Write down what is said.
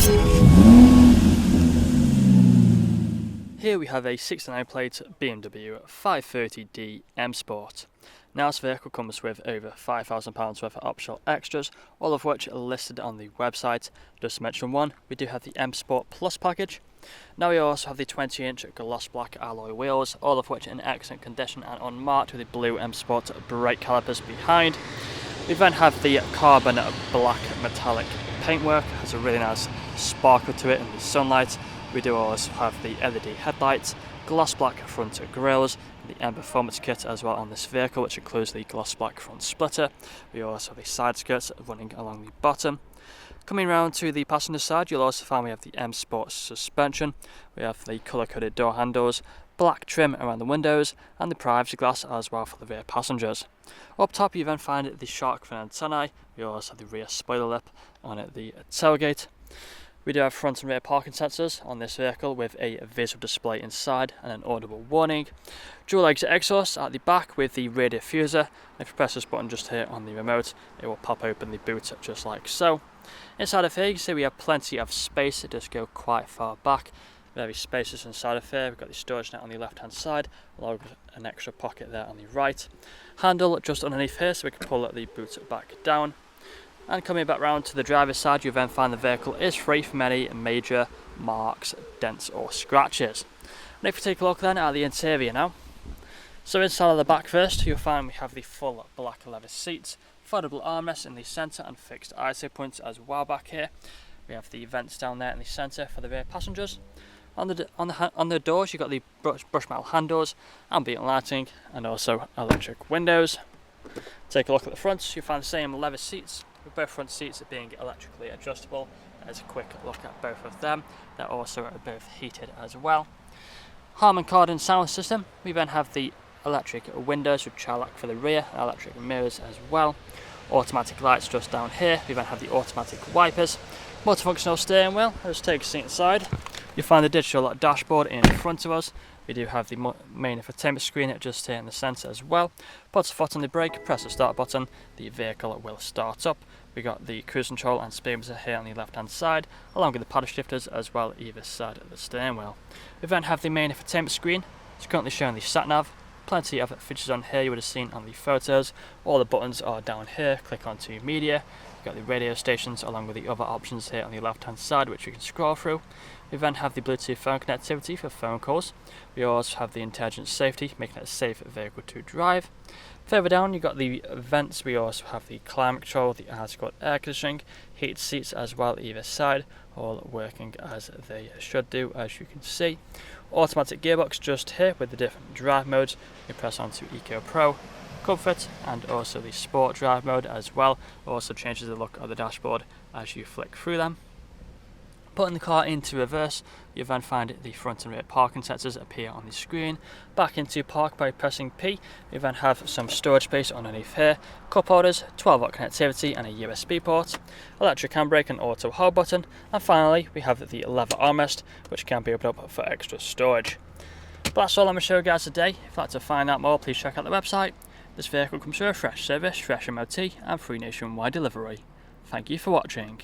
Here we have a 69 plate BMW 530D M Sport. Now this vehicle comes with over £5,000 worth of optional extras, all of which are listed on the website. Just to mention one, we do have the M Sport Plus package. Now we also have the 20-inch gloss black alloy wheels, all of which are in excellent condition and unmarked with the blue M Sport brake calipers behind. We then have the carbon black metallic paintwork, has a really nice sparkle to it in the sunlight. We do also have the LED headlights, gloss black front grills, the M Performance kit as well on this vehicle, which includes the gloss black front splitter. We also have the side skirts running along the bottom. Coming round to the passenger side, you'll also find we have the M Sport suspension. We have the colour-coded door handles, black trim around the windows, and the privacy glass as well for the rear passengers. Up top you then find the shark fin antennae. We also have the rear spoiler lip on the tailgate. We do have front and rear parking sensors on this vehicle with a visual display inside and an audible warning. Dual exit exhaust at the back with the rear diffuser. If you press this button just here on the remote, it will pop open the boot just like so. Inside of here you can see we have plenty of space. It does go quite far back. Very spacious inside of here. We've got the storage net on the left hand side along with an extra pocket there on the right. Handle just underneath here so we can pull the boot back down. And coming back round to the driver's side, you'll then find the vehicle is free from any major marks, dents or scratches. And if we take a look then at the interior now. So inside of the back first, you'll find we have the full black leather seats, foldable armrests in the centre and fixed ISO points as well back here. We have the vents down there in the centre for the rear passengers. On the doors you've got the brush metal handles, ambient lighting and also electric windows. Take a look at the front, you'll find the same leather seats, with both front seats being electrically adjustable. There's a quick look at both of them. They're also both heated as well. Harman Kardon sound system. We then have the electric windows with child lock for the rear and electric mirrors as well. Automatic lights just down here. We then have the automatic wipers. Multifunctional steering wheel. Let's take a seat inside. You'll find the digital dashboard in front of us. We do have the main infotainment screen just here in the centre as well. Put a foot on the brake, press the start button, the vehicle will start up. We got the cruise control and speedometer here on the left hand side, along with the paddle shifters as well either side of the steering wheel. We then have the main infotainment screen. It's currently showing the sat nav. Plenty of features on here you would have seen on the photos. All the buttons are down here. Click onto media. You've got the radio stations along with the other options here on the left hand side which you can scroll through. We then have the Bluetooth phone connectivity for phone calls. We also have the intelligent safety, making it a safe vehicle to drive. Further down you've got the vents. We also have the climate control, the articulate air conditioning, heated seats as well either side, all working as they should do as you can see. Automatic gearbox just here with the different drive modes. You press onto Eco Pro, Comfort and also the Sport drive mode as well. Also changes the look of the dashboard as you flick through them. Putting the car into reverse, you then find the front and rear parking sensors appear on the screen. Back into park by pressing P, you then have some storage space underneath here, cup holders, 12-volt connectivity and a USB port, electric handbrake and auto hold button, and finally we have the leather armrest which can be opened up for extra storage. But that's all I'm going to show you guys today. If you'd like to find out more, please check out the website. This vehicle comes with a fresh service, fresh MOT and free nationwide delivery. Thank you for watching.